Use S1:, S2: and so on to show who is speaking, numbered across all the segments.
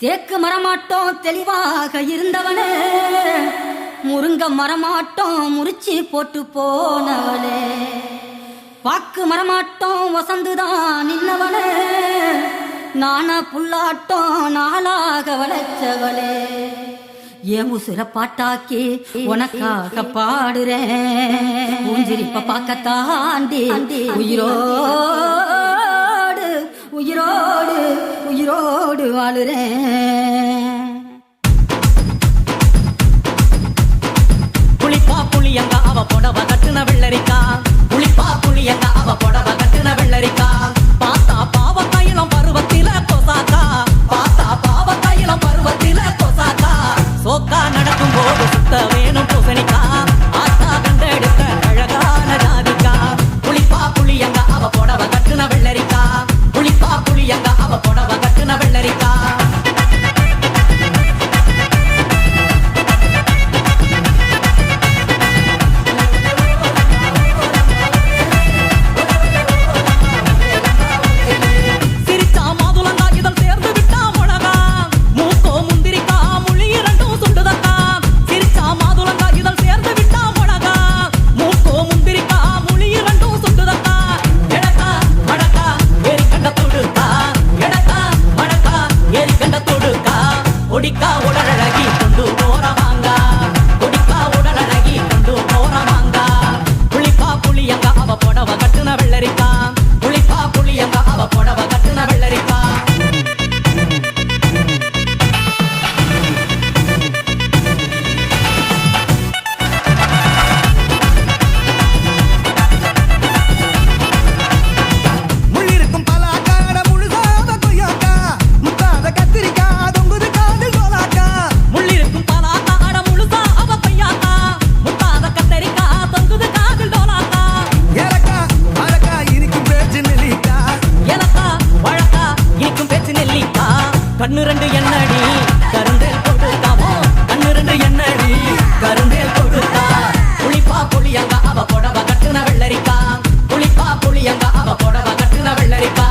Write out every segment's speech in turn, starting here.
S1: தேக்கு மரமாட்டோம் தெளிவாக இருந்தவனே, முருங்க மரமாட்டோம் முறிச்சி போட்டு போனவளே, பாக்கு மரமாட்டோம் வசந்துதான் நின்னவளே, நானா புல்லாட்டோம் நாளாக வளைச்சவளே, ஏன் உசுர பாட்டாக்கி உனக்காக பாடுறேன், ஊஞ்சிரிப்ப பாக்கத்தாண்டி உயிரோடு உயிரோடு உயிரோடு வாழுறேன்.
S2: புளிப்பா புளியங்க அவ புடவ கட்டுன வெள்ளரிக்கா, புளிப்பா புளியங்க அவ புடவ கட்டுன வெள்ளரிக்கா, பாத்தா பாவ கையிலம் பருவத்தில கொசாக்கா, பாத்தா பாவ கையிலம் பருவத்தில கொசாக்கா, சோக்கா நடக்கும் போது சுத்த வேணும் பூசணிக்கா, ஆத்தா கண்டெடுத்த அழகான ஜாதிக்கா, புளிப்பா புளியங்க அவ புடவ கட்டுன வெள்ளரிக்கா, புளிப்பா புளியங்க அவ புடவ கட்டுன வெள்ளரிக்கா. கண்ணு ரெண்டு என்னடி கருந்தேல் கொடுத்தாவோ, கண்ணு ரெண்டு என்னடி கருந்தேல் கொடுத்தா, புளிப்பா புளியங்க அவ புடவ கட்டுன வெள்ளரிக்கா, புளிப்பா புளியங்க அவ புடவ கட்டுன வெள்ளரிக்கா.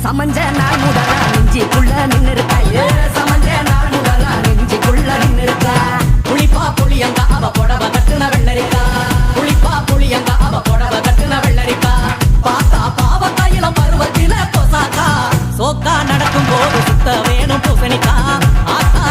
S1: சமஞ்ச நாள் முதலா நெஞ்சிக்குள்ள நின்னுருக்கா, சமஞ்ச நாள் முதலா நெஞ்சிக்குள்ள நின்னுருக்கா,
S2: புளிப்பா புளியங்க அவ புடவ கட்டுன வெள்ளரிக்கா, புளிப்பா புளியங்க அவ புடவ கட்டுன வெள்ளரிக்கா, பாத்தா பாவ கையிலம் பருவத்தில கொசாக்கா, சோக்கா நடக்கும் போது சுத்த வேணும் பூசணிக்கா, ஆத்தா